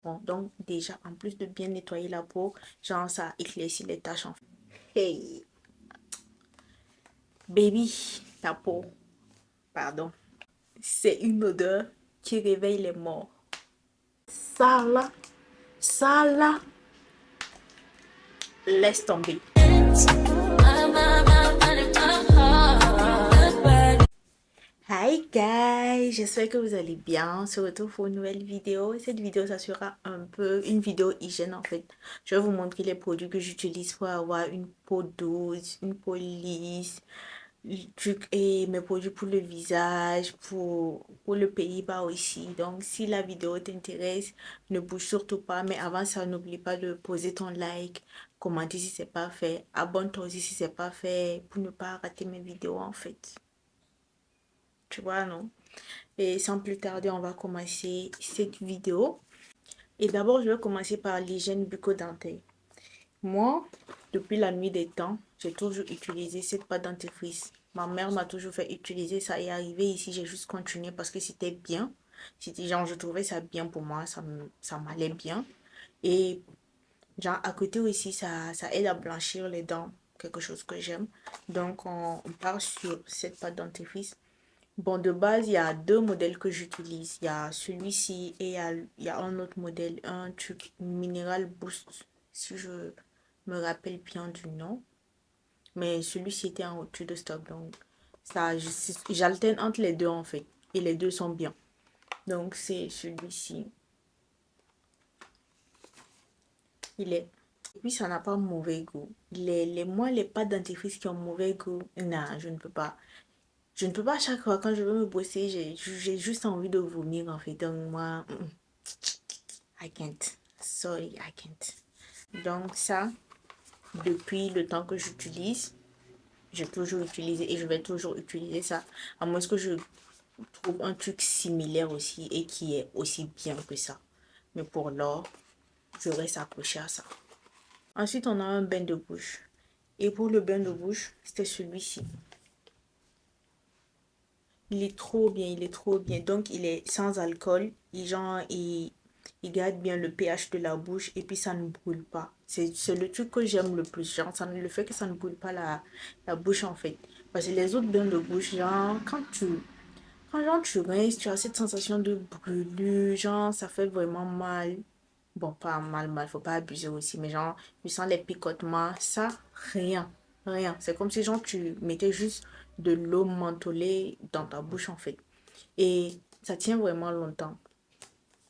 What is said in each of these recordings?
Bon, donc déjà, en plus de bien nettoyer la peau, genre ça éclaircit les taches en fait. Hey, baby, ta peau, pardon. C'est une odeur qui réveille les morts. Ça là, ça là, laisse tomber. Hi guys, j'espère que vous allez bien. On se retrouve pour une nouvelle vidéo. Cette vidéo, ça sera un peu une vidéo hygiène en fait. Je vais vous montrer les produits que j'utilise pour avoir une peau douce, une peau lisse, et mes produits pour le visage, pour le Pays-Bas aussi. Donc, si la vidéo t'intéresse, ne bouge surtout pas. Mais avant ça, n'oublie pas de poser ton like, commenter si c'est pas fait, abonne-toi aussi si c'est pas fait pour ne pas rater mes vidéos en fait. Tu vois, non? Et sans plus tarder, on va commencer cette vidéo. Et d'abord, je vais commencer par l'hygiène bucco-dentaire. Moi, depuis la nuit des temps, j'ai toujours utilisé cette pâte dentifrice. Ma mère m'a toujours fait utiliser ça et arrivé ici, j'ai juste continué parce que c'était bien. C'était genre, je trouvais ça bien pour moi, ça m'allait bien. Et genre, à côté aussi, ça aide à blanchir les dents, quelque chose que j'aime. Donc, on part sur cette pâte dentifrice. Bon, de base, il y a deux modèles que j'utilise. Il y a celui-ci et il y a un autre modèle, un truc Mineral Boost, si je me rappelle bien du nom. Mais celui-ci était en rupture de stock. Donc, ça, j'alterne entre les deux en fait. Et les deux sont bien. Donc, c'est celui-ci. Il est. Et puis, ça n'a pas mauvais goût. Moi, les pâtes dentifrice qui ont mauvais goût, non, je ne peux pas. Je ne peux pas à chaque fois quand je veux me brosser, j'ai juste envie de vomir en fait. Donc moi, I can't. Sorry, I can't. Donc ça, depuis le temps que j'utilise, j'ai toujours utilisé et je vais toujours utiliser ça. À moins que je trouve un truc similaire aussi et qui est aussi bien que ça. Mais pour l'or, je reste accroché à ça. Ensuite, on a un bain de bouche. Et pour le bain de bouche, c'était celui-ci. Il est trop bien, il est trop bien. Donc, il est sans alcool. Il garde bien le pH de la bouche et puis ça ne brûle pas. C'est le truc que j'aime le plus. Genre, le fait que ça ne brûle pas la bouche en fait. Parce que les autres bains de bouche, genre, quand genre, tu rinces, tu as cette sensation de brûlure. Genre, ça fait vraiment mal. Bon, pas mal, faut pas abuser aussi. Mais genre, tu sens les picotements. Ça, rien. Rien. C'est comme si genre tu mettais juste de l'eau mentholée dans ta bouche en fait. Et ça tient vraiment longtemps.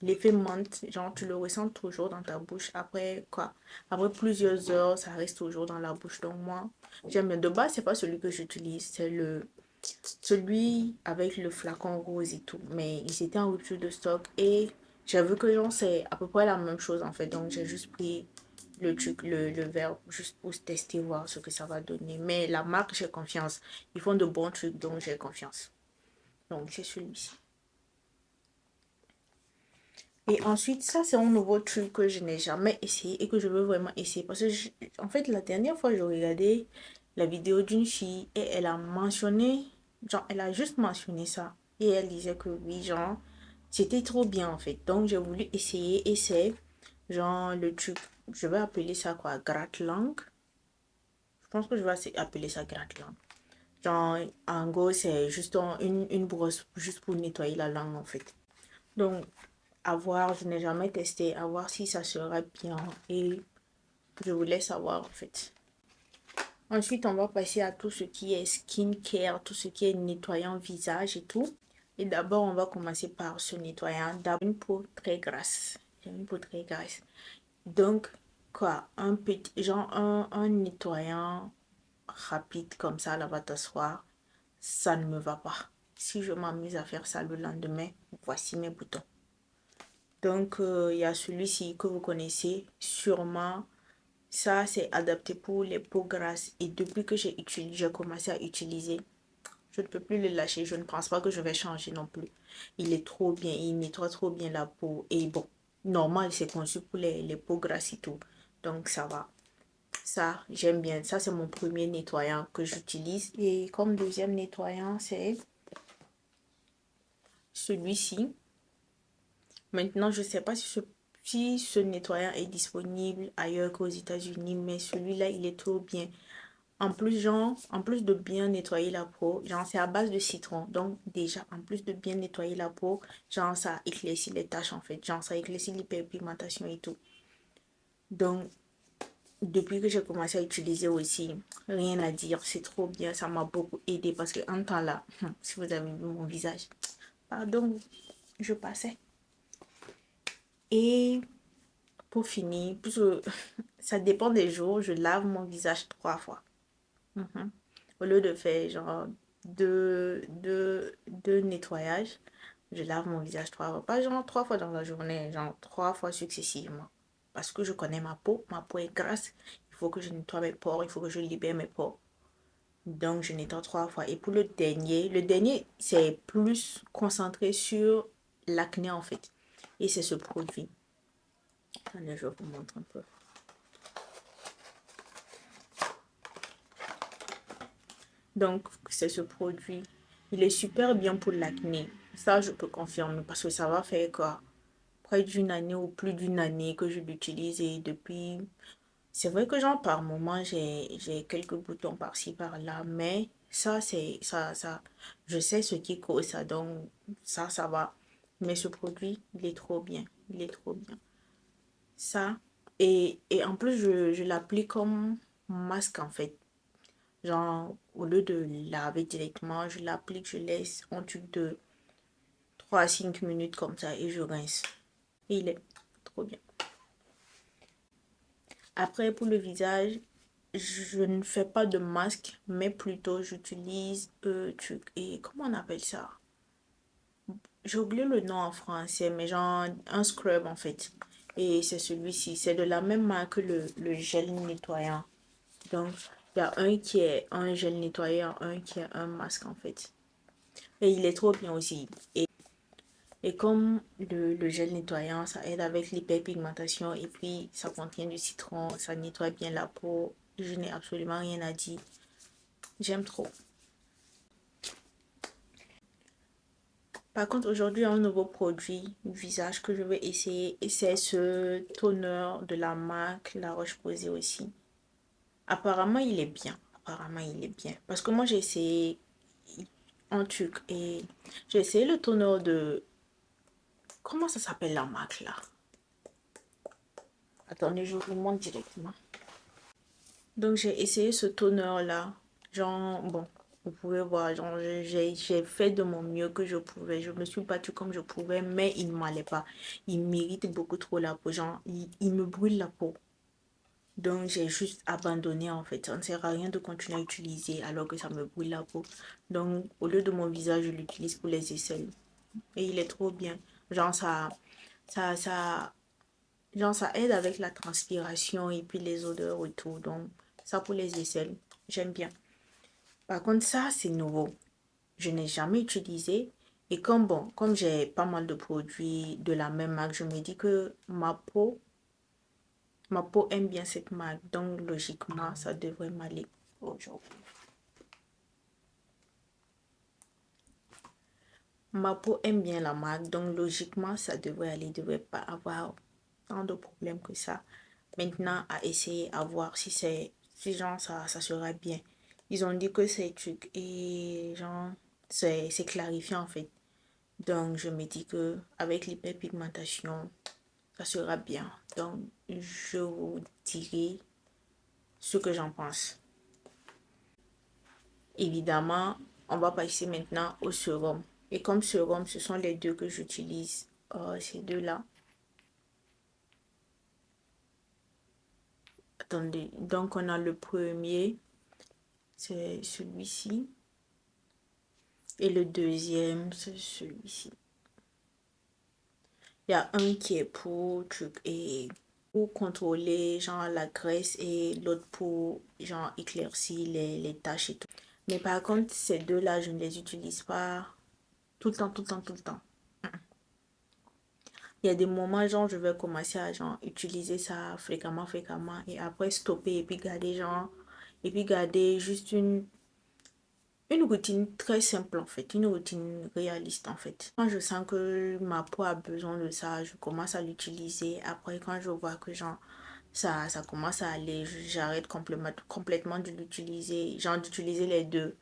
L'effet menthe, genre tu le ressens toujours dans ta bouche. Après quoi? Après plusieurs heures, ça reste toujours dans la bouche. Donc moi, j'aime bien. De base, c'est pas celui que j'utilise, c'est celui avec le flacon rose et tout. Mais ils étaient en rupture de stock et j'avoue que genre c'est à peu près la même chose en fait. Donc j'ai juste pris le truc, le verre, juste pour tester, voir ce que ça va donner. Mais la marque, j'ai confiance. Ils font de bons trucs, donc j'ai confiance. Donc c'est celui-ci. Et ensuite, ça, c'est un nouveau truc que je n'ai jamais essayé et que je veux vraiment essayer. Parce que, en fait, la dernière fois, j'ai regardé la vidéo d'une fille et elle a mentionné, genre, elle a juste mentionné ça. Et elle disait que oui, genre, c'était trop bien, en fait. Donc, j'ai voulu essayer et c'est, genre, le truc, je vais appeler ça quoi, gratte-langue. Je pense que je vais appeler ça gratte-langue. Genre, en gros, c'est juste une brosse juste pour nettoyer la langue, en fait. Donc, à voir, je n'ai jamais testé, à voir si ça sera bien et je voulais savoir en fait. Ensuite, on va passer à tout ce qui est skincare, tout ce qui est nettoyant visage et tout. Et d'abord, on va commencer par ce nettoyant. D'abord, une peau très grasse. J'ai une peau très grasse. Donc, quoi, un petit, genre un nettoyant rapide comme ça, là, va t'asseoir, ça ne me va pas. Si je m'amuse à faire ça le lendemain, voici mes boutons. Donc, il y a celui-ci que vous connaissez sûrement. Ça, c'est adapté pour les peaux grasses. Et depuis que j'ai commencé à utiliser, je ne peux plus le lâcher. Je ne pense pas que je vais changer non plus. Il est trop bien. Il nettoie trop bien la peau. Et bon, normal, c'est conçu pour les peaux grasses et tout. Donc, ça va. Ça, j'aime bien. Ça, c'est mon premier nettoyant que j'utilise. Et comme deuxième nettoyant, c'est celui-ci. Maintenant, je ne sais pas si si ce nettoyant est disponible ailleurs qu'aux États-Unis, mais celui-là, il est trop bien. En plus, genre, en plus de bien nettoyer la peau, genre, c'est à base de citron. Donc, déjà, en plus de bien nettoyer la peau, genre, ça éclaircit les taches, en fait. Genre, ça éclaircit l'hyperpigmentation et tout. Donc, depuis que j'ai commencé à utiliser aussi, rien à dire, c'est trop bien. Ça m'a beaucoup aidé parce que en temps là, si vous avez vu mon visage, pardon, je passais. Et pour finir, puisque ça dépend des jours, je lave mon visage 3 fois. Mhm. Au lieu de faire genre deux nettoyages, je lave mon visage 3 fois. Pas genre 3 fois dans la journée, genre 3 fois successivement. Parce que je connais ma peau est grasse. Il faut que je nettoie mes pores, il faut que je libère mes pores. Donc je nettoie 3 fois. Et pour le dernier, c'est plus concentré sur l'acné en fait. Et c'est ce produit. Attendez, je vous montre un peu. Donc, c'est ce produit. Il est super bien pour l'acné. Ça, je peux confirmer parce que ça va faire quoi? Près d'une année ou plus d'une année que je l'utilise et depuis... C'est vrai que genre par moment, j'ai quelques boutons par-ci, par-là, mais ça, je sais ce qui cause ça, donc ça va. Mais ce produit, il est trop bien. Il est trop bien. Ça, et en plus, je l'applique comme masque en fait. Genre, au lieu de laver directement, je l'applique, je laisse un tube de 3 à 5 minutes comme ça et je rince. Et il est trop bien. Après, pour le visage, je ne fais pas de masque, mais plutôt j'utilise et comment on appelle ça? J'ai oublié le nom en français, mais genre un scrub en fait. Et c'est celui-ci. C'est de la même marque que le gel nettoyant. Donc, il y a un qui est un gel nettoyant, un qui est un masque en fait. Et il est trop bien aussi. Et comme le gel nettoyant, ça aide avec l'hyperpigmentation et puis ça contient du citron, ça nettoie bien la peau. Je n'ai absolument rien à dire. J'aime trop. Par contre, aujourd'hui, un nouveau produit visage que je vais essayer et c'est ce toner de la marque La Roche-Posay aussi. Apparemment, il est bien. Apparemment, il est bien. Parce que moi, j'ai essayé un truc et j'ai essayé le toner de... Comment ça s'appelle la marque là? Attendez, je vous montre directement. Donc j'ai essayé ce toner là. Genre, bon, vous pouvez voir, genre, j'ai fait de mon mieux que je pouvais. Je me suis battue comme je pouvais, mais il ne m'allait pas. Il m'irrite beaucoup trop la peau. Genre, il me brûle la peau. Donc j'ai juste abandonné en fait. Ça ne sert à rien de continuer à utiliser alors que ça me brûle la peau. Donc au lieu de mon visage, je l'utilise pour les aisselles. Et il est trop bien. Genre ça, ça, genre ça aide avec la transpiration et puis les odeurs et tout. Donc ça pour les aisselles, j'aime bien. Par contre ça c'est nouveau. Je n'ai jamais utilisé. Et comme bon, comme j'ai pas mal de produits de la même marque, je me dis que ma peau aime bien cette marque. Donc logiquement, ça devrait m'aller aujourd'hui. Ma peau aime bien la marque, donc logiquement, ça devrait aller, devrait pas avoir tant de problèmes que ça. Maintenant, à essayer, à voir si genre ça sera bien. Ils ont dit que c'est truc et genre, c'est clarifiant en fait. Donc, je me dis que avec l'hyperpigmentation, ça sera bien. Donc, je vous dirai ce que j'en pense. Évidemment, on va passer maintenant au sérum. Et comme sérum, ce sont les deux que j'utilise. Ces deux-là. Attendez, donc on a le premier, c'est celui-ci. Et le deuxième, c'est celui-ci. Il y a un qui est pour contrôler genre la graisse et l'autre pour genre éclaircir les taches et tout. Mais par contre, ces deux-là, je ne les utilise pas tout le temps, tout le temps, tout le temps. Il y a des moments, genre, je vais commencer à, genre, utiliser ça fréquemment, fréquemment, et après stopper, et puis garder, genre, et puis garder juste une routine très simple en fait, une routine réaliste en fait. Quand je sens que ma peau a besoin de ça, je commence à l'utiliser. Après, quand je vois que genre ça commence à aller, j'arrête complètement de l'utiliser, genre d'utiliser les deux.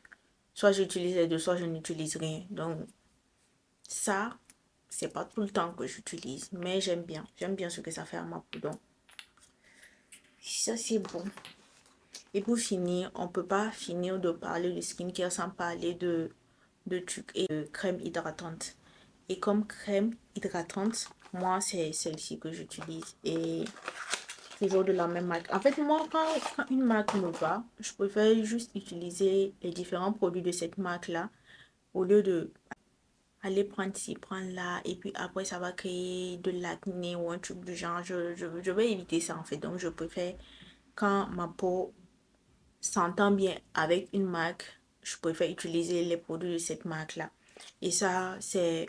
Soit j'utilise les deux, soit je n'utilise rien. Donc ça, c'est pas tout le temps que j'utilise, mais j'aime bien. J'aime bien ce que ça fait à ma peau. Donc ça c'est bon. Et pour finir, on peut pas finir de parler de skincare sans parler de trucs et de crème hydratante. Et comme crème hydratante, moi, c'est celle-ci que j'utilise. Et toujours de la même marque. En fait, moi, quand une marque me va, je préfère juste utiliser les différents produits de cette marque-là au lieu de aller prendre ci, prendre là. Et puis après, ça va créer de l'acné ou un truc du genre. Je vais éviter ça, en fait. Donc, je préfère quand ma peau s'entend bien avec une marque, je préfère utiliser les produits de cette marque-là. Et ça, c'est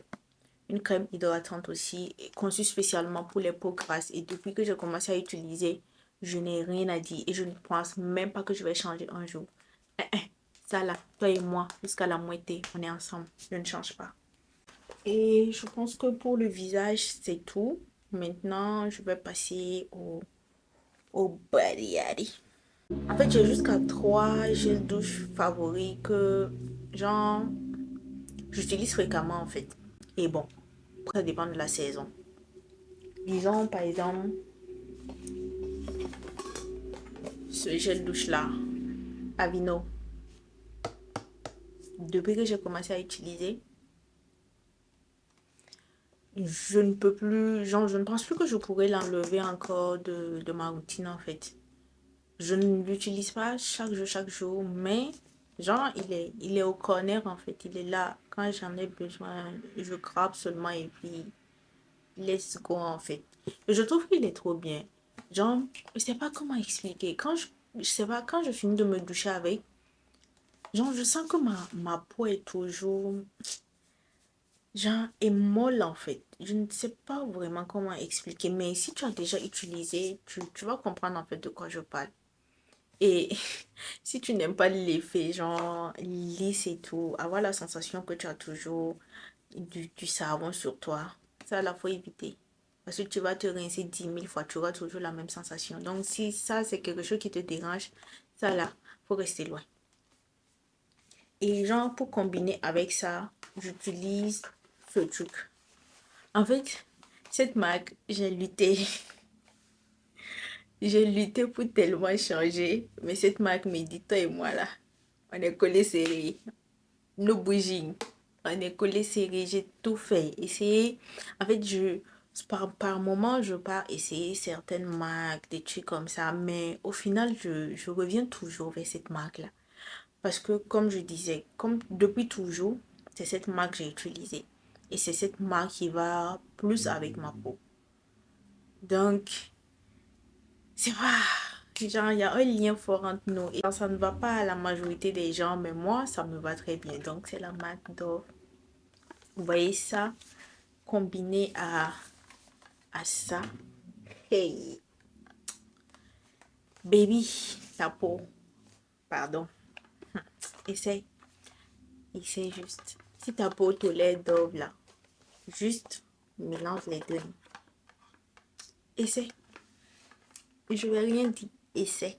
une crème hydratante aussi, conçue spécialement pour les peaux grasses. Et depuis que j'ai commencé à utiliser, je n'ai rien à dire. Et je ne pense même pas que je vais changer un jour. Ça là, toi et moi, jusqu'à la moitié, on est ensemble. Je ne change pas. Et je pense que pour le visage, c'est tout. Maintenant, je vais passer au body. En fait, j'ai jusqu'à 3 gels douche favoris que, genre, j'utilise fréquemment en fait. Et bon, ça dépend de la saison. Disons par exemple, ce gel douche là, Avino. Depuis que j'ai commencé à utiliser, je ne peux plus, genre, je ne pense plus que je pourrais l'enlever encore de ma routine en fait. Je ne l'utilise pas chaque jour, mais genre, il est au corner en fait. Il est là. Quand j'en ai besoin, je grappe seulement et puis let's go en fait. Je trouve qu'il est trop bien. Genre, je sais pas comment expliquer. Je sais pas, quand je finis de me doucher avec, genre, je sens que ma peau est toujours, genre, est molle en fait. Je ne sais pas vraiment comment expliquer, mais si tu as déjà utilisé, tu vas comprendre en fait de quoi je parle. Et si tu n'aimes pas l'effet, genre, lisse et tout, avoir la sensation que tu as toujours du savon sur toi, ça, là, faut éviter. Parce que tu vas te rincer 10 000 fois, tu auras toujours la même sensation. Donc, si ça, c'est quelque chose qui te dérange, ça, là, faut rester loin. Et genre, pour combiner avec ça, j'utilise ce truc. En fait, cette marque, j'ai lutté. J'ai lutté pour tellement changer. Mais cette marque me dit, toi et moi, là, on est collés serrés. Nos bougies. On est collés serrés. J'ai tout fait. Essayer. En fait, par moment, je pars essayer certaines marques, des trucs comme ça. Mais au final, je reviens toujours vers cette marque-là. Parce que, comme je disais, comme depuis toujours, c'est cette marque que j'ai utilisée. Et c'est cette marque qui va plus avec ma peau. Donc, c'est pas. Genre, il y a un lien fort entre nous. Et ça ne va pas à la majorité des gens, mais moi, ça me va très bien. Donc, c'est la marque Dove. Vous voyez ça combiné à ça. Hey, baby, ta peau. Pardon. Essaye. Essaye juste. Si ta peau tolère Dove là, juste mélange les deux. Essaye. Je vais rien dire. Essaye.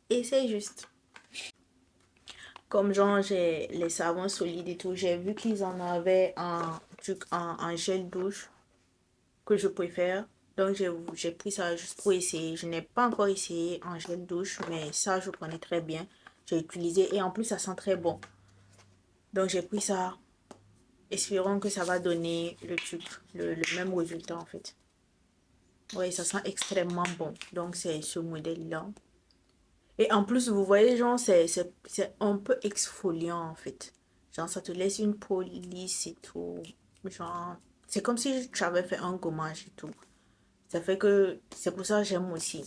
Essaye juste. Comme genre, j'ai les savons solides et tout. J'ai vu qu'ils en avaient un truc en gel douche que je préfère. Donc, j'ai pris ça juste pour essayer. Je n'ai pas encore essayé en gel douche, mais ça, je connais très bien. J'ai utilisé et en plus, ça sent très bon. Donc, j'ai pris ça. Espérons que ça va donner le truc, le même résultat en fait. Oui, ça sent extrêmement bon. Donc, c'est ce modèle-là. Et en plus, vous voyez, genre, c'est un peu exfoliant en fait. Genre, ça te laisse une peau lisse et tout. Genre, c'est comme si tu avais fait un gommage et tout. Ça fait que c'est pour ça que j'aime aussi.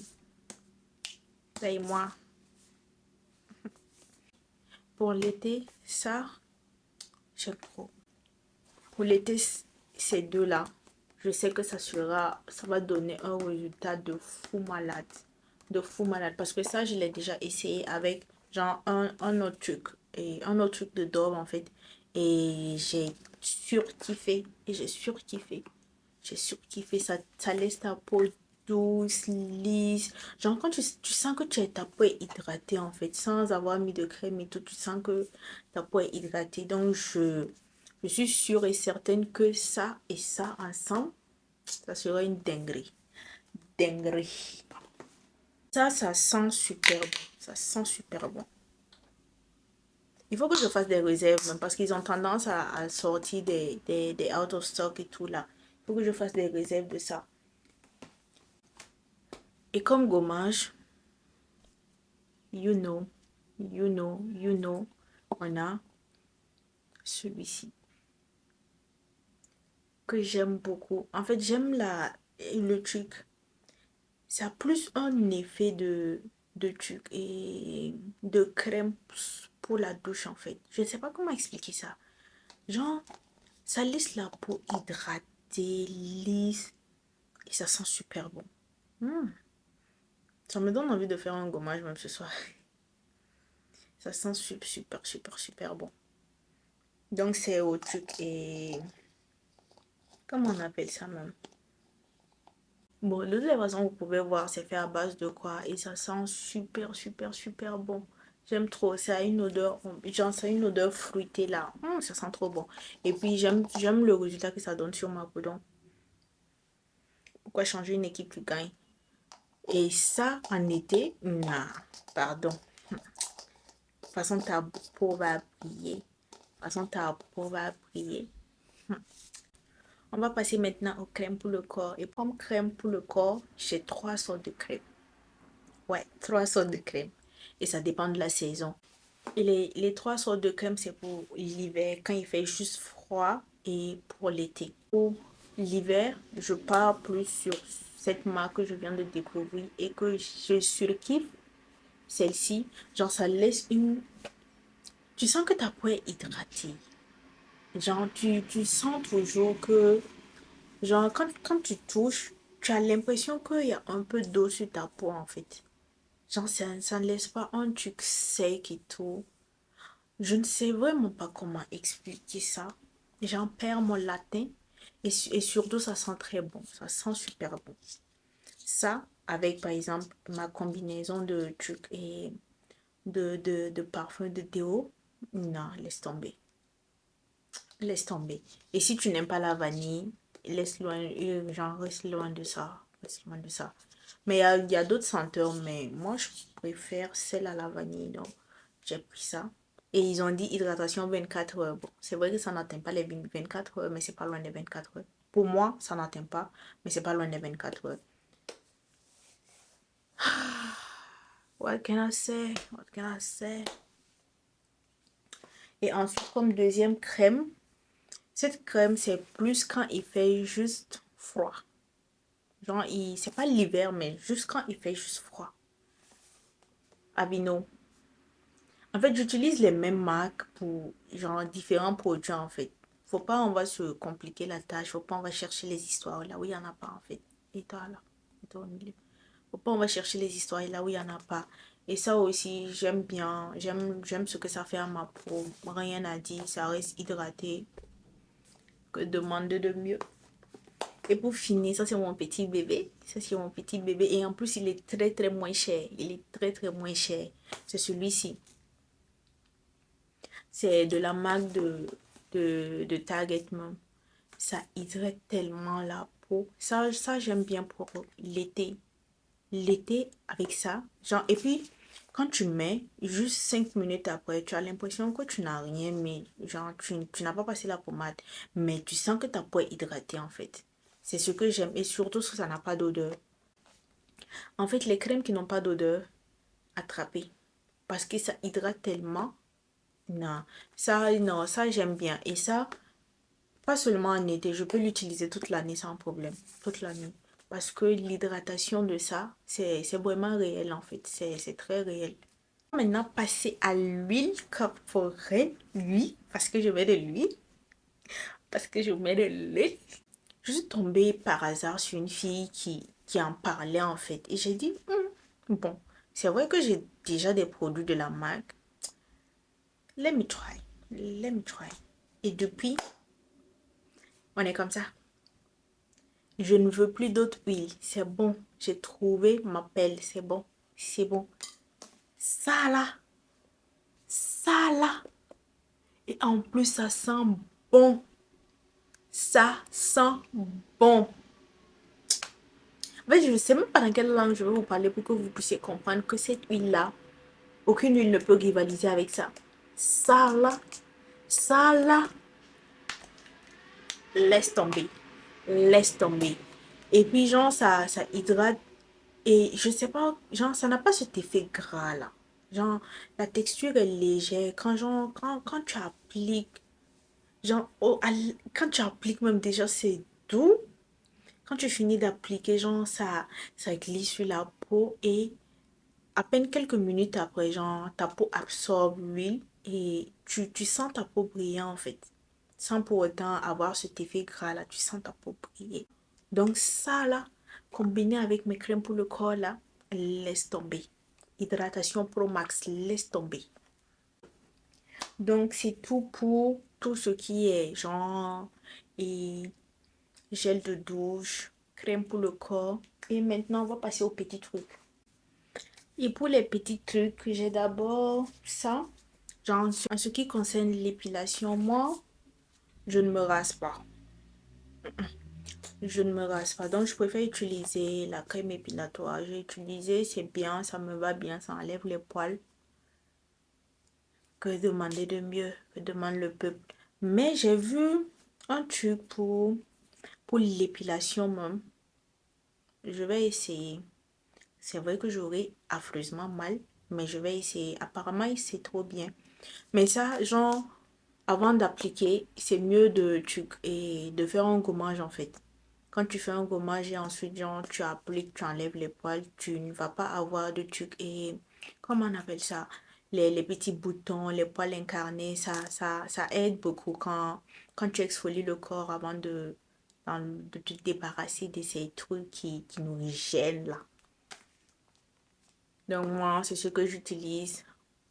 Ça et moi. Pour l'été, ça, j'aime trop. Pour l'été, ces deux-là, je sais que ça va donner un résultat de fou malade. De fou malade. Parce que ça, je l'ai déjà essayé avec genre un autre truc. et un autre truc de Dove en fait. Et j'ai surkiffé. J'ai surkiffé. Ça laisse ta peau douce, lisse. Genre quand tu sens que ta peau est hydratée en fait. Sans avoir mis de crème et tout. Tu sens que ta peau est hydratée. Donc je suis sûre et certaine que ça et ça ensemble, ça serait une dinguerie. Dinguerie. Ça sent super bon. Ça sent super bon. Il faut que je fasse des réserves même parce qu'ils ont tendance à sortir des out of stock et tout là. Il faut que je fasse des réserves de ça. Et comme gommage, you know, on a celui-ci que j'aime beaucoup. En fait, j'aime le truc. Ça a plus un effet de truc et de crème pour la douche en fait. Je ne sais pas comment expliquer ça. Genre, ça laisse la peau hydratée, lisse et ça sent super bon. Ça me donne envie de faire un gommage même ce soir. Ça sent super bon. Donc c'est au truc et... Comment on appelle ça même? Bon, de toutes les façons, vous pouvez voir, c'est fait à base de quoi et ça sent super bon. J'aime trop, ça a une odeur, genre ça a une odeur fruitée là. Ça sent trop bon. Et puis j'aime le résultat que ça donne sur ma peau. Donc, pourquoi changer une équipe qui gagne? Et ça, en été, non, pardon. De toute façon, ta peau va briller. On va passer maintenant aux crèmes pour le corps. Et comme crème pour le corps, j'ai 3 sortes de crèmes. Ouais, 3 sortes de crèmes. Et ça dépend de la saison. Et les 3 sortes de crèmes, c'est pour l'hiver, quand il fait juste froid, et pour l'été. Pour l'hiver, je pars plus sur cette marque que je viens de découvrir et que je surkiffe. Celle-ci, genre ça laisse une... Tu sens que ta peau est hydratée. Genre tu sens toujours que... Genre quand tu touches, tu as l'impression qu'il y a un peu d'eau sur ta peau en fait. Genre ça ne laisse pas un truc sec et tout. Je ne sais vraiment pas comment expliquer ça. J'en perds mon latin. Et surtout, ça sent très bon. Ça sent super bon. Ça, avec par exemple ma combinaison de trucs et de parfum de déo. Non, laisse tomber. Laisse tomber. Et si tu n'aimes pas la vanille, laisse loin, genre reste loin de ça. Reste loin de ça. Mais il y a d'autres senteurs, mais moi je préfère celle à la vanille. Donc j'ai pris ça. Et ils ont dit hydratation 24 heures. Bon, c'est vrai que ça n'atteint pas les 24 heures, mais c'est pas loin des 24 heures. Pour moi, ça n'atteint pas, mais c'est pas loin des 24 heures. What can I say? What can I say? Et ensuite, comme deuxième crème, cette crème, c'est plus quand il fait juste froid. Genre, c'est pas l'hiver, mais juste quand il fait juste froid. Avino. En fait, j'utilise les mêmes marques pour genre différents produits en fait. Faut pas, on va se compliquer la tâche. Faut pas, on va chercher les histoires là où il y en a pas en fait. Et toi là, et toi au milieu. Faut pas, on va chercher les histoires là où il y en a pas. Et ça aussi, j'aime bien. J'aime ce que ça fait à ma peau. Rien à dire, ça reste hydraté. Que demander de mieux? Et pour finir, ça c'est mon petit bébé. Ça c'est mon petit bébé. Et en plus, il est très moins cher. Il est très moins cher. C'est celui-ci. C'est de la marque de Target même. Ça hydrate tellement la peau. Ça j'aime bien pour l'été. L'été avec ça. Genre, et puis, quand tu mets, juste 5 minutes après, tu as l'impression que tu n'as rien mis. Genre, tu n'as pas passé la pommade. Mais tu sens que ta peau est hydratée en fait. C'est ce que j'aime. Et surtout, que ça n'a pas d'odeur. En fait, les crèmes qui n'ont pas d'odeur, attrapez. Parce que ça hydrate tellement. Non, ça j'aime bien. Et ça, pas seulement en été, je peux l'utiliser toute l'année sans problème. Toute l'année. Parce que l'hydratation de ça, c'est vraiment réel en fait. C'est très réel. Maintenant, passer à l'huile corporelle. Oui, parce que je mets de l'huile. Parce que je mets de l'huile. Je suis tombée par hasard sur une fille qui en parlait en fait. Et j'ai dit, bon, c'est vrai que j'ai déjà des produits de la marque. let me try. Let me try. Et depuis, on est comme ça. Je ne veux plus d'autre huile. C'est bon. J'ai trouvé ma pelle. C'est bon. C'est bon. Ça là. Ça là. Et en plus, ça sent bon. Ça sent bon. En fait, je ne sais même pas dans quelle langue je vais vous parler pour que vous puissiez comprendre que cette huile-là, aucune huile ne peut rivaliser avec ça. Ça là, laisse tomber. Laisse tomber. Et puis, genre, ça hydrate. Et je sais pas, genre, ça n'a pas cet effet gras là. Genre, la texture est légère. Quand tu appliques, genre, quand tu appliques même déjà, c'est doux. Quand tu finis d'appliquer, genre, ça glisse sur la peau et à peine quelques minutes après, genre, ta peau absorbe l'huile et tu sens ta peau briller en fait. Sans pour autant avoir cet effet gras là, tu sens ta peau briller. Donc ça là, combiné avec mes crèmes pour le corps là, laisse tomber. Hydratation Pro Max, laisse tomber. Donc c'est tout pour tout ce qui est genre et gel de douche, crème pour le corps. Et maintenant, on va passer aux petits trucs. Et pour les petits trucs, j'ai d'abord ça. Genre, en ce qui concerne l'épilation, moi, je ne me rase pas. Je ne me rase pas. Donc, je préfère utiliser la crème épilatoire. J'ai utilisé, c'est bien, ça me va bien, ça enlève les poils. Que demander de mieux? Que demande le peuple? Mais j'ai vu un truc pour l'épilation même. Je vais essayer. C'est vrai que j'aurai affreusement mal, mais je vais essayer. Apparemment, c'est trop bien. Mais ça, genre, avant d'appliquer, c'est mieux de faire un gommage en fait. Quand tu fais un gommage et ensuite, genre, tu appliques, tu enlèves les poils, tu ne vas pas avoir de trucs et, comment on appelle ça? Les petits boutons, les poils incarnés, ça aide beaucoup quand tu exfolies le corps avant de te débarrasser de ces trucs qui nous gênent là. Donc moi, c'est ce que j'utilise.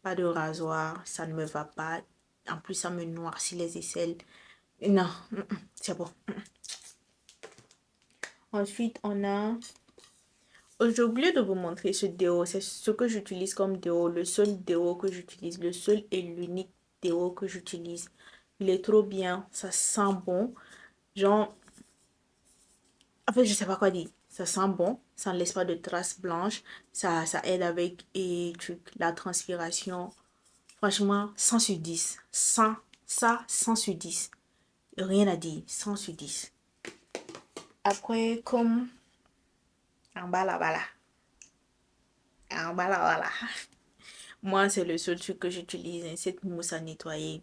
Pas de rasoir, ça ne me va pas. En plus, ça me noircit les aisselles. Non, c'est bon. Ensuite, on a... J'ai oublié de vous montrer ce déo. C'est ce que j'utilise comme déo. Le seul déo que j'utilise. Le seul et l'unique déo que j'utilise. Il est trop bien. Ça sent bon. Genre... En fait, je sais pas quoi dire. Ça sent bon. Ça ne laisse pas de traces blanches. Ça aide avec la transpiration. Franchement, 100 sur 10. 100, ça, 100 sur 10. Rien à dire, 100 sur 10. Après, comme en bas là-bas là. En bas là-bas là. Moi, c'est le seul truc que j'utilise, hein, cette mousse à nettoyer.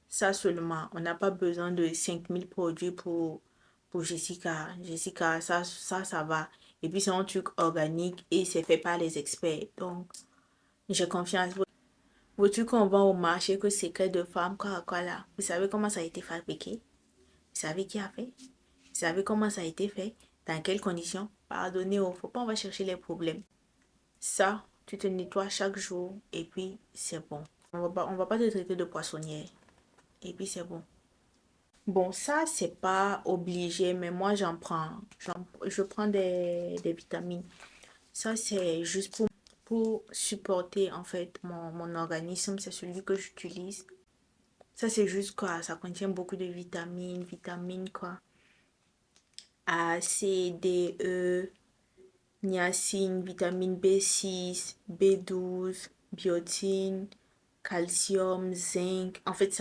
Ça seulement. On n'a pas besoin de 5000 produits pour Jessica. Jessica, ça va. Et puis, c'est un truc organique et c'est fait par les experts. Donc, j'ai confiance. Vos trucs qu'on vend au marché, que c'est que de femmes, quoi là. Vous savez comment ça a été fabriqué? Vous savez qui a fait? Vous savez comment ça a été fait? Dans quelles conditions? Pardonnez, il ne faut pas on va chercher les problèmes. Ça, tu te nettoies chaque jour et puis c'est bon. On va pas te traiter de poissonnière. Et puis c'est bon. Bon, ça, c'est pas obligé, mais moi, j'en prends. Je prends des vitamines. Ça, c'est juste pour supporter, en fait, mon organisme. C'est celui que j'utilise. Ça, c'est juste quoi. Ça contient beaucoup de vitamines, quoi. A, C, D, E, niacine, vitamine B6, B12, biotine, calcium, zinc. En fait,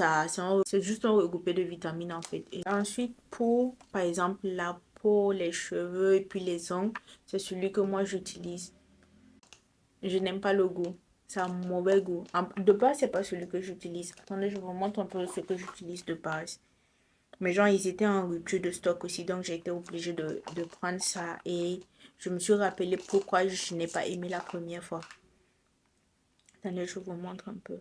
c'est juste un regroupé de vitamines en fait. Et ensuite, pour, par exemple, la peau, les cheveux et puis les ongles, c'est celui que moi j'utilise. Je n'aime pas le goût. Ça a un mauvais goût. De base, c'est pas celui que j'utilise. Attendez, je vous montre un peu ce que j'utilise de base. Mais genre, ils étaient en rupture de stock aussi, donc j'ai été obligée de prendre ça. Et je me suis rappelé pourquoi je n'ai pas aimé la première fois. Attendez, je vous montre un peu.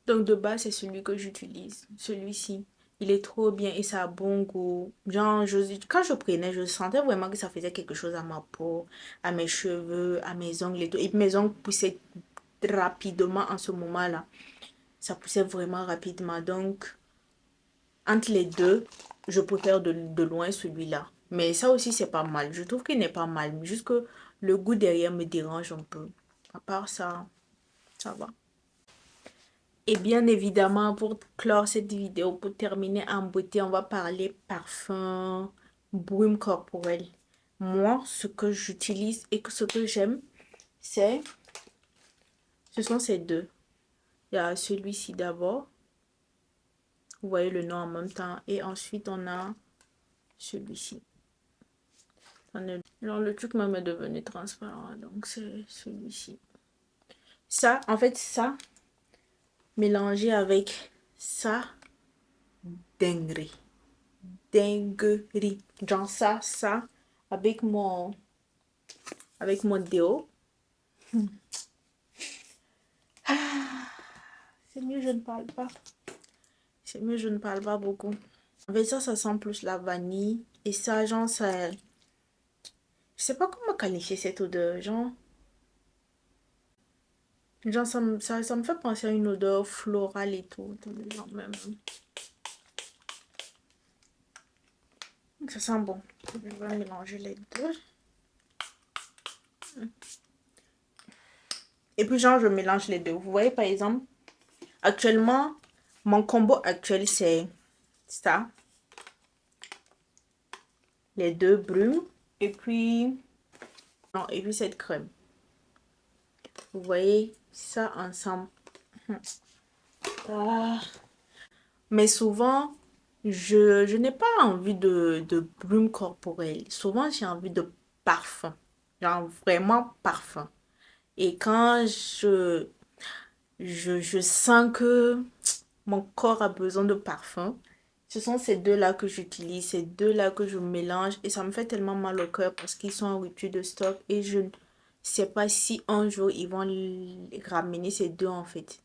Donc de base, c'est celui que j'utilise. Celui-ci. Il est trop bien et ça a bon goût. Genre, quand je prenais, je sentais vraiment que ça faisait quelque chose à ma peau, à mes cheveux, à mes ongles et tout. Et mes ongles poussaient rapidement en ce moment-là. ça poussait vraiment rapidement. Donc, entre les deux, je préfère de loin celui-là. Mais ça aussi, c'est pas mal. Je trouve qu'il n'est pas mal. Juste que le goût derrière me dérange un peu. À part ça, ça va. Et bien évidemment, pour clore cette vidéo, pour terminer en beauté, on va parler parfum, brume corporelle. Moi, ce que j'utilise et ce que j'aime, ce sont ces deux. Il y a celui-ci d'abord. Vous voyez le nom en même temps. Et ensuite, on a celui-ci. Genre, le truc même est devenu transparent. Donc, c'est celui-ci. Ça, en fait, ça, mélangé avec ça, dinguerie. Dinguerie. Genre ça, avec mon déo. C'est mieux, je ne parle pas. C'est mieux, je ne parle pas beaucoup. En fait, ça sent plus la vanille. Et ça, genre, ça... Je sais pas comment qualifier cette odeur. Genre ça me fait penser à une odeur florale et tout. Genre même. Ça sent bon. Je vais mélanger les deux. Et puis genre, je mélange les deux. Vous voyez, par exemple, actuellement, mon combo actuel, c'est ça. Les deux brumes. Et puis... Non, et puis cette crème. Vous voyez ça ensemble. Ah. Mais souvent, je n'ai pas envie de brume corporelle. Souvent, j'ai envie de parfum. Genre vraiment parfum. Et quand je sens que mon corps a besoin de parfum, ce sont ces deux-là que j'utilise, ces deux-là que je mélange. Et ça me fait tellement mal au cœur parce qu'ils sont en rupture de stock. Et je ne sais pas si un jour ils vont ramener ces deux en fait.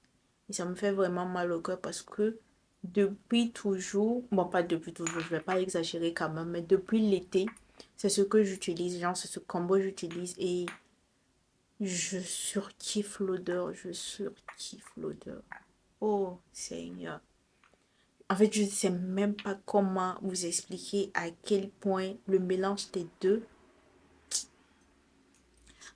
Et ça me fait vraiment mal au cœur parce que depuis toujours, bon pas depuis toujours, je vais pas exagérer quand même, mais depuis l'été, c'est ce que j'utilise, genre c'est ce combo que j'utilise et je surkiffe l'odeur, je surkiffe l'odeur. Oh Seigneur. En fait, je ne sais même pas comment vous expliquer à quel point le mélange des deux.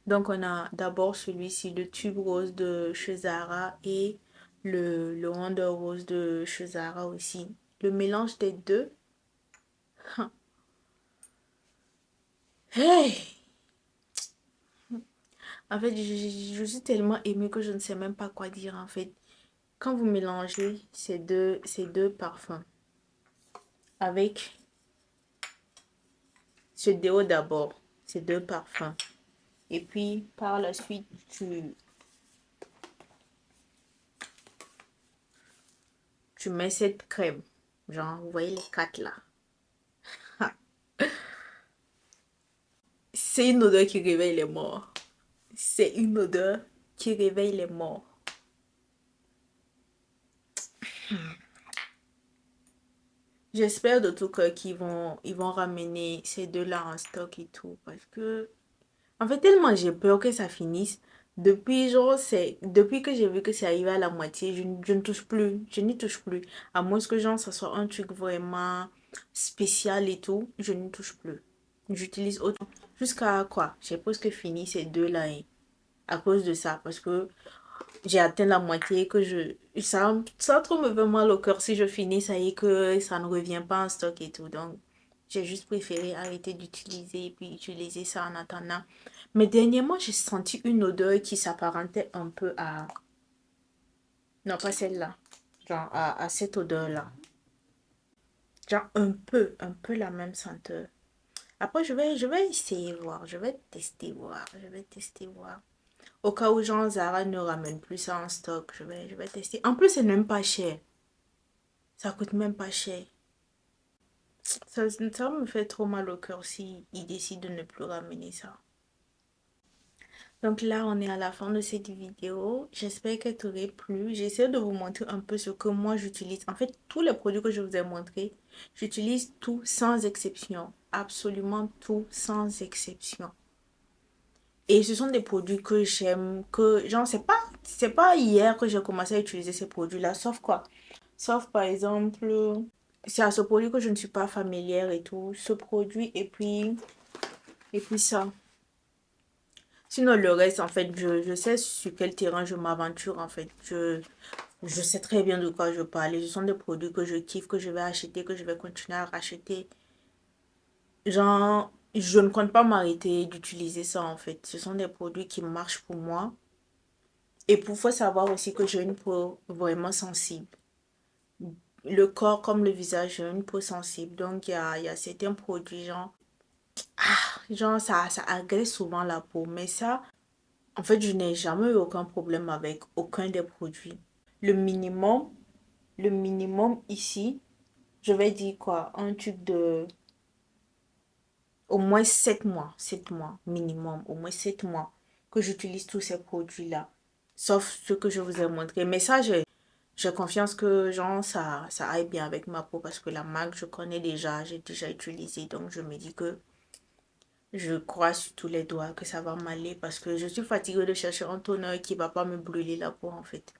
Donc, on a d'abord celui-ci, le tube rose de chez Zara et le Wonder Rose de chez Zara aussi. Le mélange des deux. Hey! En fait, je suis tellement émue que je ne sais même pas quoi dire en fait. Quand vous mélangez ces deux parfums avec ce déo d'abord, ces deux parfums. Et puis par la suite, tu mets cette crème. Genre, vous voyez les quatre là. C'est une odeur qui réveille les morts. C'est une odeur qui réveille les morts. J'espère de tout cœur ils vont ramener ces deux-là en stock et tout. Parce que, en fait, tellement j'ai peur que ça finisse. Depuis que j'ai vu que c'est arrivé à la moitié, je ne touche plus. Je n'y touche plus. À moins que, genre, ça soit un truc vraiment spécial et tout, je n'y touche plus. J'utilise autant. Jusqu'à quoi? J'ai presque fini ces deux-là, hein, à cause de ça. Parce que j'ai atteint la moitié que ça trop me fait mal au cœur si je finis ça et que ça ne revient pas en stock et tout. Donc, j'ai juste préféré arrêter d'utiliser et puis utiliser ça en attendant. Mais dernièrement, j'ai senti une odeur qui s'apparentait un peu à... Non, pas celle-là. Genre à cette odeur-là. Genre un peu la même senteur. Après, je vais essayer voir. Je vais tester voir. Je vais tester voir. Au cas où Jean Zara ne ramène plus ça en stock, je vais tester. En plus, c'est même pas cher. Ça coûte même pas cher. Ça me fait trop mal au cœur si il décide de ne plus ramener ça. Donc là, on est à la fin de cette vidéo. J'espère qu'elle t'aurait plu. J'essaie de vous montrer un peu ce que moi j'utilise. En fait, tous les produits que je vous ai montrés, j'utilise tout sans exception. Absolument tout sans exception. Et ce sont des produits que j'aime, que genre, c'est pas c'est pas hier que j'ai commencé à utiliser ces produits-là, sauf quoi? Sauf par exemple, c'est à ce produit que je ne suis pas familière et tout. Ce produit et puis ça. Sinon, le reste, en fait, je sais sur quel terrain je m'aventure, en fait. Je sais très bien de quoi je parle. Ce sont des produits que je kiffe, que je vais acheter, que je vais continuer à racheter. Genre, je ne compte pas m'arrêter d'utiliser ça, en fait. Ce sont des produits qui marchent pour moi. Et pour faut savoir aussi que j'ai une peau vraiment sensible. Le corps comme le visage, j'ai une peau sensible. Donc, il y a certains produits, genre ça agresse souvent la peau. Mais ça, en fait, je n'ai jamais eu aucun problème avec aucun des produits. Le minimum, le minimum ici, je vais dire quoi, un truc de au moins 7 mois, 7 mois minimum, au moins 7 mois que j'utilise tous ces produits-là. Sauf ce que je vous ai montré. Mais ça, j'ai confiance que genre, ça aille bien avec ma peau parce que la marque, je connais déjà, j'ai déjà utilisé. Donc, je me dis que je crois sur tous les doigts que ça va m'aller parce que je suis fatiguée de chercher un toner qui va pas me brûler la peau en fait.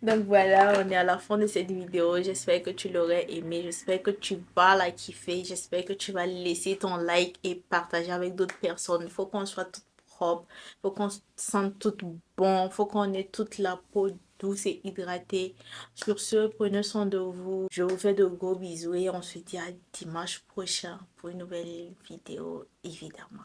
Donc voilà, on est à la fin de cette vidéo. J'espère que tu l'aurais aimé. J'espère que tu vas la kiffer. J'espère que tu vas laisser ton like et partager avec d'autres personnes. Il faut qu'on soit toute propre. Il faut qu'on se sente toute bon. Il faut qu'on ait toute la peau douce et hydratée. Sur ce, prenez soin de vous. Je vous fais de gros bisous et on se dit à dimanche prochain pour une nouvelle vidéo, évidemment.